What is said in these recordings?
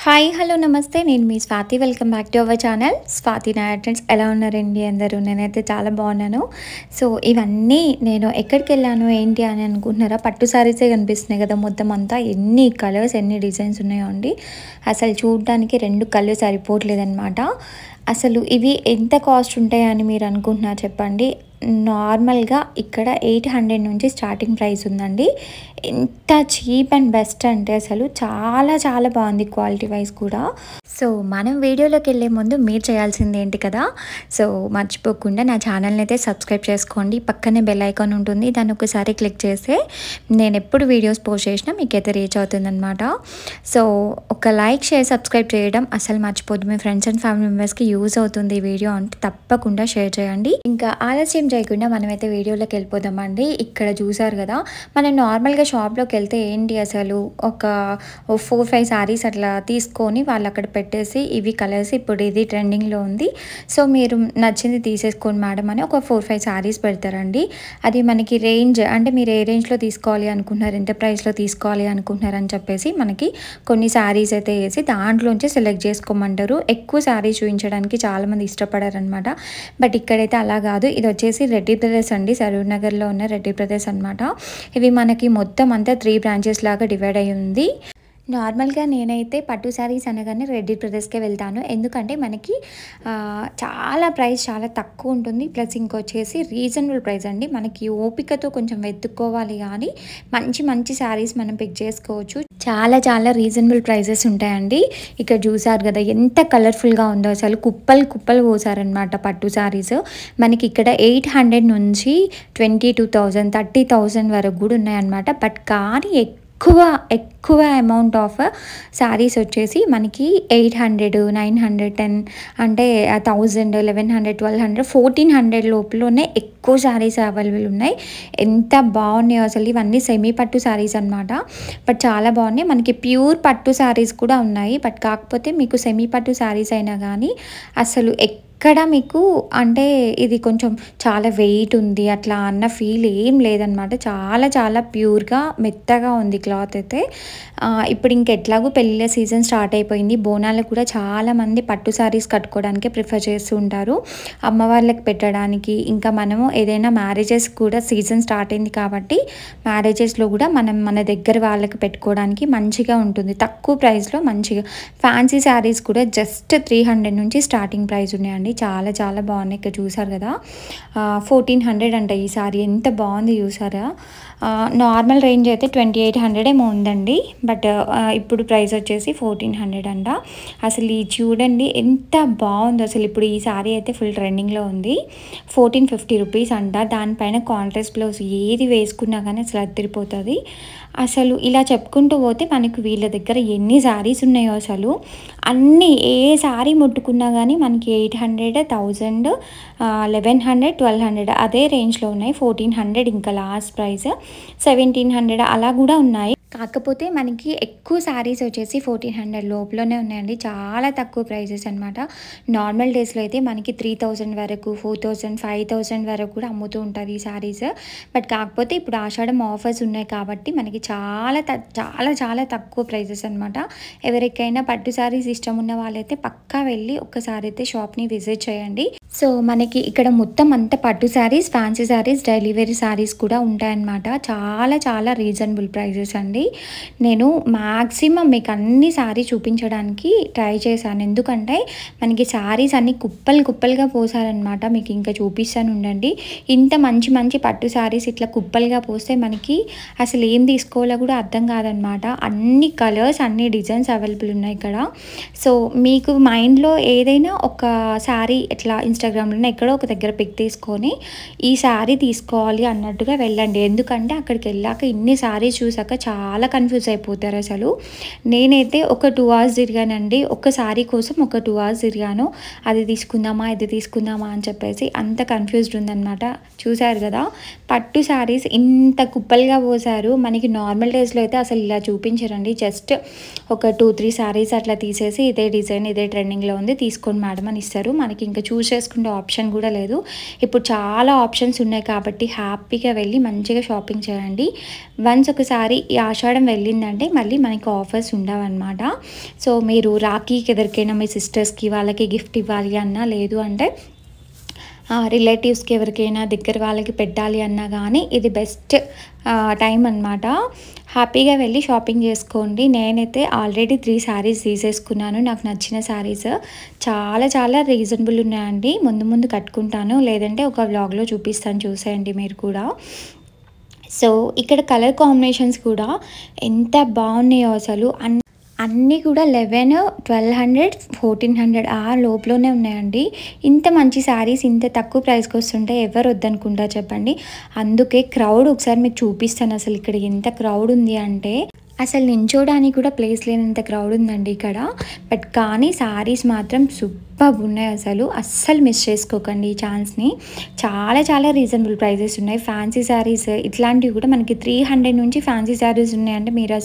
Hi hello నమస్తే నేను మీ Swathi welcome back to our channel Swathi Nair trends. ఎలా ఉన్నారండి అందరూ? నేనైతే చాలా బాగున్నాను. సో ఇవన్నీ నేను ఎక్కడికి వెళ్ళాను ఏంటి అని అనుకుంటున్నారా? పట్టు సారీసే కనిపిస్తున్నాయి కదా మొత్తం అంతా. ఎన్ని కలర్స్ ఎన్ని డిజైన్స్ ఉన్నాయో అండి. అసలు చూడడానికి 2 కళ్ళు సరిపోవట్లేదన్నమాట. అసలు ఇవి ఎంత కాస్ట్ ఉంటాయని మీరు అనుకుంటున్నారు చెప్పండి. నార్మల్గా ఇక్కడ 800 నుంచి స్టార్టింగ్ ప్రైస్ ఉందండి. ఎంత చీప్ అండ్ బెస్ట్ అంటే అసలు చాలా చాలా బాగుంది క్వాలిటీ వైజ్ కూడా. సో మనం వీడియోలోకి వెళ్ళే ముందు మీరు చేయాల్సింది ఏంటి కదా, సో మర్చిపోకుండా నా ఛానల్ని అయితే సబ్స్క్రైబ్ చేసుకోండి. పక్కనే బెల్ ఐకాన్ ఉంటుంది, దాన్ని ఒకసారి క్లిక్ చేస్తే నేను ఎప్పుడు వీడియోస్ పోస్ట్ చేసినా మీకైతే రీచ్ అవుతుందన్నమాట. సో ఒక లైక్ షేర్ సబ్స్క్రైబ్ చేయడం అసలు మర్చిపోద్దు. మీ ఫ్రెండ్స్ అండ్ ఫ్యామిలీ మెంబర్స్కి యూజ్ అవుతుంది ఈ వీడియో అంటే తప్పకుండా షేర్ చేయండి. ఇంకా ఆలస్యం చేయకుండా మనమైతే వీడియోలోకి వెళ్ళిపోదామండి. ఇక్కడ చూసారు కదా, మనం నార్మల్గా షాప్లోకి వెళ్తే ఏంటి అసలు ఒక 4-5 సారీస్ అట్లా తీసుకొని వాళ్ళు అక్కడ పెట్టేసి ఇవి కలర్స్ ఇప్పుడు ఇది ట్రెండింగ్లో ఉంది, సో మీరు నచ్చింది తీసేసుకోండి మేడం అని ఒక 4-5 సారీస్ పెడతారండి. అది మనకి రేంజ్ అంటే మీరు ఏ రేంజ్లో తీసుకోవాలి అనుకుంటున్నారు, ఎంత ప్రైస్లో తీసుకోవాలి అనుకుంటున్నారు అని చెప్పేసి మనకి కొన్ని సారీస్ అయితే వేసి దాంట్లోంచి సెలెక్ట్ చేసుకోమంటారు. ఎక్కువ సారీస్ చూపించడానికి చాలామంది ఇష్టపడారు అనమాట. బట్ ఇక్కడైతే అలా కాదు. ఇది వచ్చేసి రెడ్డి బ్రదర్స్ అండి, సరూర్ నగర్లో ఉన్న రెడ్డి బ్రదర్స్ అనమాట. ఇవి మనకి మొత్తం అంతా 3 బ్రాంచెస్ లాగా డివైడ్ అయ్యి ఉంది. నార్మల్గా నేనైతే పట్టు శారీస్ అనగానే రెడ్డి బ్రదర్స్కే వెళ్తాను, ఎందుకంటే మనకి చాలా ప్రైస్ చాలా తక్కువ ఉంటుంది. ప్లస్ ఇంకొచ్చేసి రీజనబుల్ ప్రైస్ అండి. మనకి ఓపికతో కొంచెం వెతుక్కోవాలి కానీ మంచి మంచి శారీస్ మనం పిక్ చేసుకోవచ్చు. చాలా చాలా రీజనబుల్ ప్రైజెస్ ఉంటాయండి. ఇక్కడ చూసారు కదా ఎంత కలర్ఫుల్గా ఉందో, అసలు కుప్పలు కుప్పలు పోసారనమాట పట్టు శారీస్. మనకి ఇక్కడ 800 నుంచి 22,000 30,000 వరకు కూడా ఉన్నాయన్నమాట. బట్ కానీ ఎక్కువ అమౌంట్ ఆఫ్ శారీస్ వచ్చేసి మనకి 800 910 అంటే 1000 1100 1200 1400 లోపలనే ఎక్కువ శారీస్ అవైలబుల్ ఉన్నాయి. ఎంత బాగున్నాయో అసలు. ఇవన్నీ సెమీ పట్టు శారీస్ అనమాట. బట్ చాలా బాగున్నాయి. మనకి ప్యూర్ పట్టు శారీస్ కూడా ఉన్నాయి. బట్ కాకపోతే మీకు సెమీ పట్టు శారీస్ అయినా కానీ అసలు ఇక్కడ మీకు అంటే ఇది కొంచెం చాలా వెయిట్ ఉంది అట్లా అన్న ఫీల్ ఏం లేదనమాట. చాలా చాలా ప్యూర్గా మెత్తగా ఉంది క్లాత్ అయితే. ఇప్పుడు ఇంకెట్లాగూ పెళ్ళిళ్ళ సీజన్ స్టార్ట్ అయిపోయింది. బోనాలకు కూడా చాలామంది పట్టు శారీస్ కట్టుకోవడానికే ప్రిఫర్ చేస్తూ ఉంటారు, అమ్మవార్లకు పెట్టడానికి. ఇంకా మనము ఏదైనా మ్యారేజెస్ కూడా సీజన్ స్టార్ట్ అయింది కాబట్టి మ్యారేజెస్లో కూడా మనం మన దగ్గర వాళ్ళకి పెట్టుకోవడానికి మంచిగా ఉంటుంది. తక్కువ ప్రైస్లో మంచిగా ఫ్యాన్సీ శారీస్ కూడా జస్ట్ 300 నుంచి స్టార్టింగ్ ప్రైస్ ఉన్నాయండి. చాలా చాలా బాగున్నాయి. ఇక్కడ చూసారు కదా 1400 అంట ఈ సారీ. ఎంత బాగుంది చూసారా. నార్మల్ రేంజ్ అయితే 2800 ఏమో ఉందండి. బట్ ఇప్పుడు ప్రైస్ వచ్చేసి 1400 అంట. అసలు ఈ చూడండి ఎంత బాగుందో అసలు. ఇప్పుడు ఈ సారీ అయితే ఫుల్ ట్రెండింగ్లో ఉంది. 1450 రూపీస్ అంట. దానిపైన కాంట్రాస్ట్ బ్లౌజ్ ఏది వేసుకున్నా కానీ అసలు అదిరిపోతుంది. అసలు ఇలా చెప్పుకుంటూ పోతే మనకు వీళ్ళ దగ్గర ఎన్ని శారీస్ ఉన్నాయో అసలు. అన్నీ ఏ శారీ ముట్టుకున్నా కానీ మనకి 800 1000 1100 1200 అదే రేంజ్లో ఉన్నాయి. 1400 ఇంకా లాస్ట్ ప్రైస్ 1700 అలా కూడా ఉన్నాయి. కాకపోతే మనకి ఎక్కువ శారీస్ వచ్చేసి 1400 లోపలనే ఉన్నాయండి. చాలా తక్కువ ప్రైజెస్ అనమాట. నార్మల్ డేస్లో అయితే మనకి 3000 వరకు 4000 5000 వరకు కూడా అమ్ముతూ ఉంటారు ఈ శారీస్. బట్ కాకపోతే ఇప్పుడు ఆషాఢం ఆఫర్స్ ఉన్నాయి కాబట్టి మనకి చాలా చాలా చాలా తక్కువ ప్రైజెస్ అనమాట. ఎవరికైనా పట్టు శారీస్ ఇష్టం ఉన్న వాళ్ళైతే పక్కా వెళ్ళి ఒక్కసారి అయితే షాప్ని విజిట్ చేయండి. సో మనకి ఇక్కడ మొత్తం అంతా పట్టు sarees, fancy sarees, daily wear sarees కూడా ఉంటాయన్నమాట. చాలా చాలా రీజనబుల్ ప్రైజెస్ అండి. నేను మ్యాక్సిమం మీకు అన్ని శారీ చూపించడానికి ట్రై చేశాను, ఎందుకంటే మనకి శారీస్ అన్ని కుప్పలు కుప్పలుగా పోసారనమాట. మీకు ఇంకా చూపిస్తాను ఉండండి. ఇంత మంచి మంచి పట్టు శారీస్ ఇట్లా కుప్పలుగా పోస్తే మనకి అసలు ఏం తీసుకోవాలో కూడా అర్థం కాదనమాట. అన్ని కలర్స్ అన్ని డిజైన్స్ అవైలబుల్ ఉన్నాయి ఇక్కడ. సో మీకు మైండ్లో ఏదైనా ఒక శారీ ఇట్లా ఇన్స్టాగ్రామ్లో ఎక్కడో ఒక దగ్గర పిక్ తీసుకొని ఈ శారీ తీసుకోవాలి అన్నట్టుగా వెళ్ళండి. ఎందుకంటే అక్కడికి వెళ్ళాక ఇన్ని శారీస్ చూసాక చాలా కన్ఫ్యూజ్ అయిపోతారు అసలు. నేనైతే ఒక 2 hours తిరిగానండి. ఒక శారీ కోసం ఒక 2 hours తిరిగాను. అది తీసుకుందామా ఇది తీసుకుందామా అని చెప్పేసి అంత కన్ఫ్యూజ్డ్ ఉందన్నమాట. చూసారు కదా పట్టు శారీస్ ఇంత కుప్పలుగా పోసారు. మనకి నార్మల్ డేస్లో అయితే అసలు ఇలా చూపించరండి. జస్ట్ ఒక 2-3 శారీస్ అట్లా తీసేసి ఇదే డిజైన్ ఇదే ట్రెండింగ్లో ఉంది తీసుకోండి మేడం అని ఇస్తారు. మనకి ఇంకా చూస్ చేసుకునే ఆప్షన్ కూడా లేదు. ఇప్పుడు చాలా ఆప్షన్స్ ఉన్నాయి కాబట్టి హ్యాపీగా వెళ్ళి మంచిగా షాపింగ్ చేయండి. వన్స్ ఒకసారి ఈ ఆషాఢం వెళ్ళిందంటే మళ్ళీ మనకి ఆఫర్స్ ఉండవన్నమాట. సో మీరు రాఖీకి ఎవరికైనా మీ సిస్టర్స్కి వాళ్ళకి గిఫ్ట్ ఇవ్వాలి అన్నా, లేదు అంటే రిలేటివ్స్కి ఎవరికైనా దగ్గర వాళ్ళకి పెట్టాలి అన్నా కానీ ఇది బెస్ట్ టైం అనమాట. హ్యాపీగా వెళ్ళి షాపింగ్ చేసుకోండి. నేనైతే ఆల్రెడీ 3 శారీస్ తీసేసుకున్నాను. నాకు నచ్చిన శారీస్ చాలా చాలా రీజనబుల్ ఉన్నాయండి. ముందు ముందు కట్టుకుంటాను, లేదంటే ఒక వ్లాగ్లో చూపిస్తాను, చూసేయండి మీరు కూడా. సో ఇక్కడ కలర్ కాంబినేషన్స్ కూడా ఎంత బాగున్నాయో అసలు. అన్నీ కూడా 1100, 1200, 1400 ఆ లోపలనే ఉన్నాయండి. ఇంత మంచి శారీస్ ఇంత తక్కువ ప్రైస్కి వస్తుంటే ఎవరు వద్దనుకుంటారు చెప్పండి. అందుకే క్రౌడ్ ఒకసారి మీకు చూపిస్తాను. అసలు ఇక్కడ ఎంత క్రౌడ్ ఉంది అంటే అసలు నించోడానికి కూడా ప్లేస్ లేనంత క్రౌడ్ ఉందండి ఇక్కడ. బట్ కానీ శారీస్ మాత్రం సూపర్ ఉన్నాయి. అస్సలు మిస్ చేసుకోకండి ఈ ఛాన్స్ని. చాలా చాలా రీజనబుల్ ప్రైజెస్ ఉన్నాయి. ఫ్యాన్సీ శారీస్ ఇట్లాంటివి కూడా మనకి 300 నుంచి ఫ్యాన్సీ శారీస్ ఉన్నాయంటే మీరు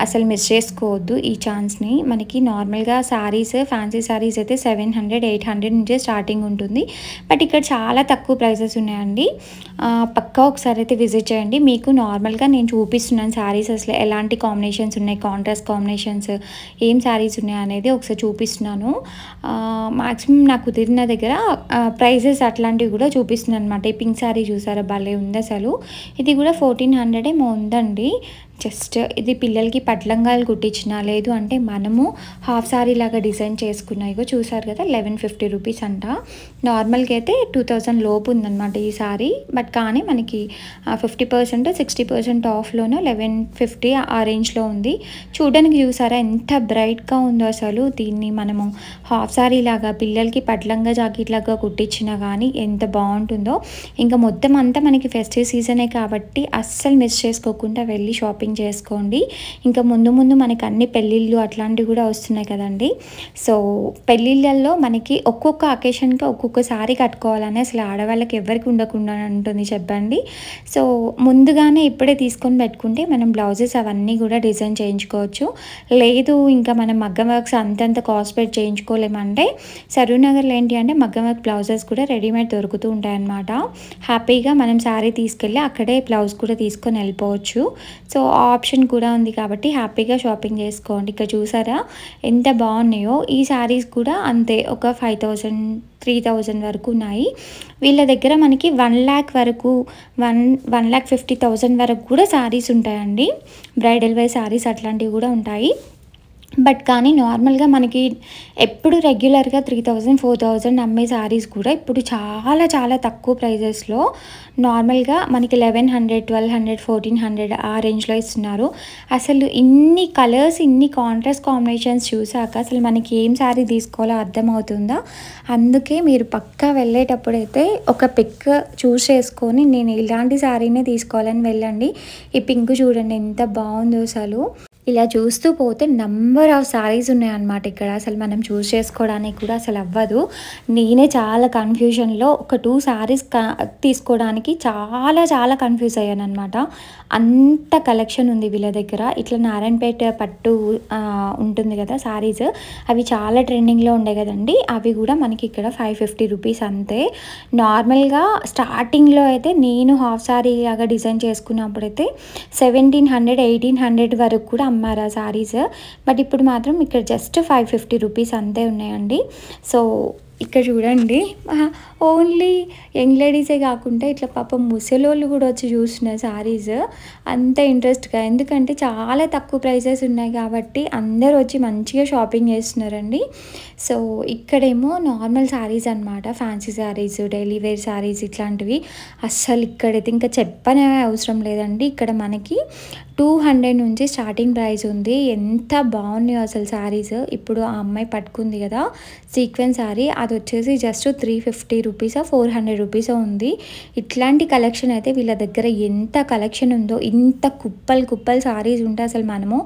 అసలు మిస్ చేసుకోవద్దు ఈ ఛాన్స్ని. మనకి నార్మల్గా శారీస్ ఫ్యాన్సీ శారీస్ అయితే 700, 800 నుంచే స్టార్టింగ్ ఉంటుంది. బట్ ఇక్కడ చాలా తక్కువ ప్రైజెస్ ఉన్నాయండి. పక్కా ఒకసారి అయితే విజిట్ చేయండి. మీకు నార్మల్గా నేను చూపిస్తున్నాను శారీస్ అసలు ఎలాంటి కాంబినేషన్స్ ఉన్నాయి, కాంట్రాస్ట్ కాంబినేషన్స్ ఏం శారీస్ ఉన్నాయి అనేది ఒకసారి చూపిస్తున్నాను. మ్యాక్సిమం నాకు కుదిరిన దగ్గర ప్రైజెస్ అట్లాంటివి కూడా చూపిస్తున్నాను అనమాట. ఈ పింక్ శారీ చూసారా, భలే ఉంది అసలు. ఇది కూడా 1400 ఏమో ఉందండి. జస్ట్ ఇది పిల్లలకి పట్లంగాలు కుట్టించిన, లేదు అంటే మనము హాఫ్ శారీ లాగా డిజైన్ చేసుకున్నాయి. ఇగో చూసారు కదా, 1150 రూపీస్ అంట. నార్మల్గా అయితే 2000 లోపు ఉందన్నమాట ఈ శారీ. బట్ కానీ మనకి 50%, 60% ఆఫ్లోనూ 1150 ఆ రేంజ్లో ఉంది. చూడడానికి చూసారా ఎంత బ్రైట్గా ఉందో అసలు. దీన్ని మనము హాఫ్ శారీ లాగా పిల్లలకి పట్లంగా జాకెట్ లాగా కుట్టించినా కానీ ఎంత బాగుంటుందో. ఇంకా మొత్తం అంతా మనకి ఫెస్టివ్ సీజనే కాబట్టి అస్సలు మిస్ చేసుకోకుండా వెళ్ళి షాపింగ్ చేసుకోండి. ఇంకా ముందు ముందు మనకి అన్ని పెళ్ళిళ్ళు అట్లాంటివి కూడా వస్తున్నాయి కదండి. సో పెళ్ళిళ్ళల్లో మనకి ఒక్కొక్క అకేషన్కి ఒక్కొక్క శారీ కట్టుకోవాలని అసలు ఆడవాళ్ళకి ఎవరికి ఉండకుండా ఉంటుంది చెప్పండి. సో ముందుగానే ఇప్పుడే తీసుకొని పెట్టుకుంటే మనం బ్లౌజెస్ అవన్నీ కూడా డిజైన్ చేయించుకోవచ్చు. లేదు ఇంకా మనం మగ్గం వర్క్స్ అంతంత కాస్ట్ పెట్టి చేయించుకోలేమంటే సరూనగర్లో ఏంటి అంటే మగ్గం వర్క్ బ్లౌజెస్ కూడా రెడీమేడ్ దొరుకుతూ ఉంటాయన్నమాట. హ్యాపీగా మనం శారీ తీసుకెళ్ళి అక్కడే బ్లౌజ్ కూడా తీసుకొని వెళ్ళిపోవచ్చు. సో ఆప్షన్ కూడా ఉంది కాబట్టి హ్యాపీగా షాపింగ్ చేసుకోండి. ఇక్కడ చూసారా ఎంత బాగున్నాయో. ఈ శారీస్ కూడా అంతే, ఒక 5000, 3000 వరకు ఉన్నాయి. వీళ్ళ దగ్గర మనకి 1 lakh వరకు 1,50,000 వరకు కూడా శారీస్ ఉంటాయండి. బ్రైడల్ వేర్ శారీస్ అట్లాంటివి కూడా ఉంటాయి. బట్ కానీ నార్మల్గా మనకి ఎప్పుడు రెగ్యులర్గా 3000, 4000 అమ్మే శారీస్ కూడా ఇప్పుడు చాలా చాలా తక్కువ ప్రైజెస్లో నార్మల్గా మనకి 1100, 1200, 1400 ఆ రేంజ్లో ఇస్తున్నారు. అసలు ఇన్ని కలర్స్, ఇన్ని కాంట్రాస్ట్ కాంబినేషన్స్ చూసాక అసలు మనకి ఏం శారీ తీసుకోవాలో అర్థమవుతుందా. అందుకే మీరు పక్కా వెళ్ళేటప్పుడైతే ఒక పిక్ చూస్ చేసుకొని నేను ఇలాంటి శారీనే తీసుకోవాలని వెళ్ళండి. ఈ పింక్ చూడండి ఎంత బాగుందో అసలు. ఇలా చూస్తూ పోతే నంబర్ ఆఫ్ శారీస్ ఉన్నాయన్నమాట ఇక్కడ. అసలు మనం చూస్ చేసుకోవడానికి కూడా అసలు అవ్వదు. నేనే చాలా కన్ఫ్యూజన్లో ఒక 2 శారీస్ తీసుకోవడానికి చాలా చాలా కన్ఫ్యూజ్ అయ్యాను అనమాట. అంత కలెక్షన్ ఉంది వీళ్ళ దగ్గర. ఇట్లా నారాయణపేట పట్టు ఉంటుంది కదా శారీస్, అవి చాలా ట్రెండింగ్లో ఉండే కదండి. అవి కూడా మనకి ఇక్కడ 550 రూపీస్ అంతే. నార్మల్గా స్టార్టింగ్లో అయితే నేను హాఫ్ శారీ లాగా డిజైన్ చేసుకున్నప్పుడైతే 1700, 1800 వరకు కూడా అమ్మారు ఆ శారీస్. బట్ ఇప్పుడు మాత్రం ఇక్కడ జస్ట్ 550 రూపీస్ అంతే ఉన్నాయండి. సో ఇక్కడ చూడండి, ఓన్లీ యంగ్ లేడీసే కాకుండా ఇట్లా పాపం ముసలోళ్ళు కూడా వచ్చి చూస్తున్నారు శారీస్ అంత ఇంట్రెస్ట్గా. ఎందుకంటే చాలా తక్కువ ప్రైసెస్ ఉన్నాయి కాబట్టి అందరూ వచ్చి మంచిగా షాపింగ్ చేస్తున్నారండి. సో ఇక్కడేమో నార్మల్ శారీస్ అనమాట, fancy sarees, daily wear sarees ఇట్లాంటివి. అస్సలు ఇక్కడైతే ఇంకా చెప్పనే అవసరం లేదండి. ఇక్కడ మనకి 200 నుంచి స్టార్టింగ్ ప్రైస్ ఉంది. ఎంత బాగున్నాయో అసలు శారీస్. ఇప్పుడు ఆ అమ్మాయి పట్టుకుంది కదా సీక్వెన్స్ శారీ, అది వచ్చేసి జస్ట్ 350 రూపీసా 400 రూపీసో ఉంది. ఇట్లాంటి కలెక్షన్ అయితే వీళ్ళ దగ్గర ఎంత కలెక్షన్ ఉందో, ఇంత కుప్పలు శారీస్ ఉంటే అసలు మనము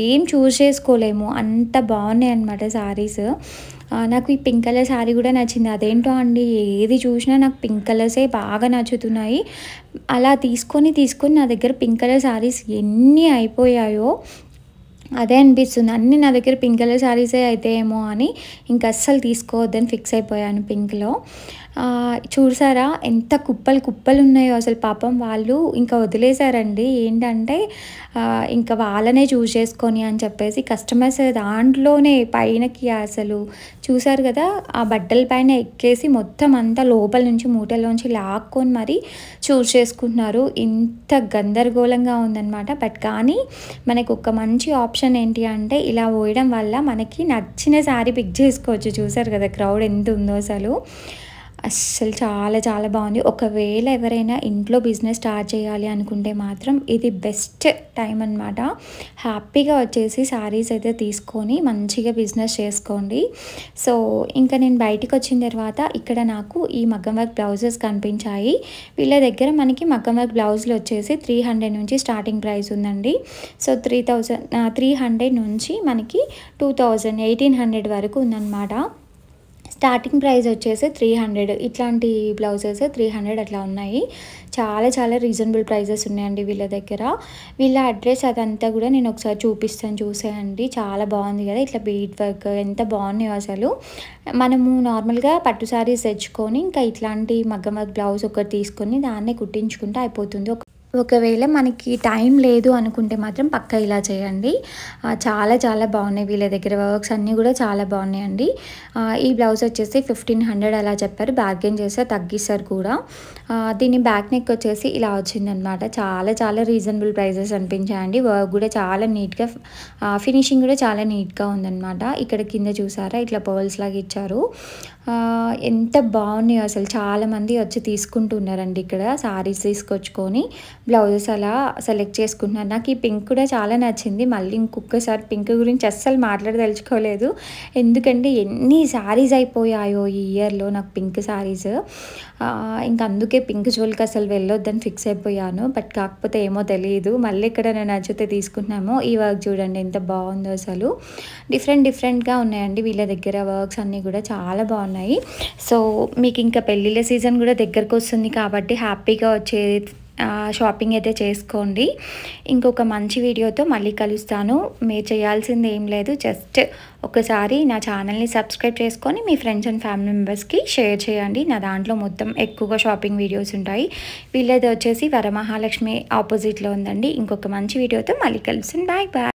ఏం చూస్ చేసుకోలేము, అంత బాగున్నాయి అన్నమాట శారీస్. నాకు ఈ పింక్ కలర్ శారీ కూడా నచ్చింది. అదేంటో అండి, ఏది చూసినా నాకు పింక్ కలర్సే బాగా నచ్చుతున్నాయి. అలా తీసుకొని నా దగ్గర పింక్ కలర్ శారీస్ ఎన్ని అయిపోయాయో. అదే అనిపిస్తుంది. అన్నీ నా దగ్గర పింక్ కలర్ శారీసే అయితాయేమో అని ఇంక అస్సలు తీసుకోవద్దని ఫిక్స్ అయిపోయాను పింక్‌లో. చూసారా ఎంత కుప్పలు కుప్పలున్నాయో అసలు పాపం వాళ్ళు ఇంకా వదిలేసారండి. ఏంటంటే ఇంకా వాళ్ళనే చూజ్ చేసుకొని అని చెప్పేసి కస్టమర్స్ దాంట్లోనే పైనకి అసలు చూసారు కదా! ఆ బట్టల పైన ఎక్కేసి మొత్తం అంతా లోపల నుంచి మూటల్లోంచి లాక్కొని మరీ చూజ్ చేసుకుంటున్నారు. ఇంత గందరగోళంగా ఉందనమాట. బట్ కానీ మనకు ఒక మంచి ఆప్షన్ ఏంటి అంటే ఇలా పోయడం వల్ల మనకి నచ్చిన శారీ పిక్ చేసుకోవచ్చు. చూసారు కదా క్రౌడ్ ఎంత ఉందో అసలు. అస్సలు చాలా చాలా బాగుంది. ఒకవేళ ఎవరైనా ఇంట్లో బిజినెస్ స్టార్ట్ చేయాలి అనుకుంటే మాత్రం ఇది బెస్ట్ టైం అనమాట. హ్యాపీగా వచ్చేసి శారీస్ అయితే తీసుకొని మంచిగా బిజినెస్ చేసుకోండి. సో ఇంకా నేను బయటికి వచ్చిన తర్వాత ఇక్కడ నాకు ఈ మగ్గం వర్క్ బ్లౌజెస్ కనిపించాయి. వీళ్ళ దగ్గర మనకి మగ్గం వర్క్ బ్లౌజులు వచ్చేసి 300 నుంచి స్టార్టింగ్ ప్రైస్ ఉందండి. సో 300 నుంచి మనకి 2000 1800 వరకు ఉందన్నమాట. స్టార్టింగ్ ప్రైస్ వచ్చేసి 300. ఇట్లాంటి బ్లౌజెస్ 300 అట్లా ఉన్నాయి. చాలా చాలా రీజనబుల్ ప్రైజెస్ ఉన్నాయండి వీళ్ళ దగ్గర. వీళ్ళ అడ్రస్ అదంతా కూడా నేను ఒకసారి చూపిస్తాను చూసేయండి. చాలా బాగుంది కదా, ఇట్లా బీట్ వర్క్ ఎంత బాగున్నాయో అసలు. మనము నార్మల్గా పట్టు శారీస్ తెచ్చుకొని ఇంకా ఇట్లాంటి మగ్గం వర్క్ బ్లౌజ్ ఒకటి తీసుకొని దాన్నే కుట్టించుకుంటే అయిపోతుంది. ఒకవేళ మనకి టైం లేదు అనుకుంటే మాత్రం పక్కా ఇలా చేయండి. చాలా చాలా బాగున్నాయి వీళ్ళ దగ్గర వర్క్స్ అన్నీ కూడా చాలా బాగున్నాయండి. ఈ బ్లౌజ్ వచ్చేసి 1500 అలా చెప్పారు. బార్గెన్ చేస్తే తగ్గిస్తారు కూడా. దీని బ్యాక్ నెక్ వచ్చేసి ఇలా వచ్చిందనమాట. చాలా చాలా రీజనబుల్ ప్రైజెస్ అనిపించాయండి. వర్క్ కూడా చాలా నీట్గా, ఫినిషింగ్ కూడా చాలా నీట్గా ఉందన్నమాట. ఇక్కడ కింద చూసారా ఇట్లా పర్ల్స్ లాగా ఇచ్చారు. ఎంత బాగున్నాయో అసలు. చాలామంది వచ్చి తీసుకుంటున్నారండి ఇక్కడ శారీస్ తీసుకొచ్చుకొని బ్లౌజెస్ అలా సెలెక్ట్ చేసుకుంటున్నారు. నాకు ఈ పింక్ కూడా చాలా నచ్చింది. మళ్ళీ ఇంకొకసారి పింక్ గురించి అస్సలు మాట్లాడదలుచుకోలేదు. ఎందుకంటే ఎన్ని శారీస్ అయిపోయాయో ఈ ఇయర్లో నాకు పింక్ శారీస్. ఇంకా అందుకే పింక్ జోలికి అసలు వెళ్ళొద్దని ఫిక్స్ అయిపోయాను. బట్ కాకపోతే ఏమో తెలియదు, మళ్ళీ ఇక్కడ నేను నచ్చితే తీసుకుంటున్నాము. ఈ వర్క్ చూడండి ఎంత బాగుందో అసలు. డిఫరెంట్గా ఉన్నాయండి వీళ్ళ దగ్గర వర్క్స్ అన్నీ కూడా చాలా బాగున్నాయి. సో మీకు ఇంకా పెళ్ళిళ్ళ సీజన్ కూడా దగ్గరకు వస్తుంది కాబట్టి హ్యాపీగా వచ్చే షాపింగ్ అయితే చేసుకోండి. ఇంకొక మంచి వీడియోతో మళ్ళీ కలుస్తాను. మీరు చేయాల్సింది ఏం లేదు, జస్ట్ ఒకసారి నా ఛానల్ని సబ్స్క్రైబ్ చేసుకొని మీ ఫ్రెండ్స్ అండ్ ఫ్యామిలీ మెంబర్స్కి షేర్ చేయండి. నా దాంట్లో మొత్తం ఎక్కువగా షాపింగ్ వీడియోస్ ఉంటాయి. వీళ్ళది వచ్చేసి వరమహాలక్ష్మి ఆపోజిట్లో ఉందండి. ఇంకొక మంచి వీడియోతో మళ్ళీ కలుస్తాను. Bye bye.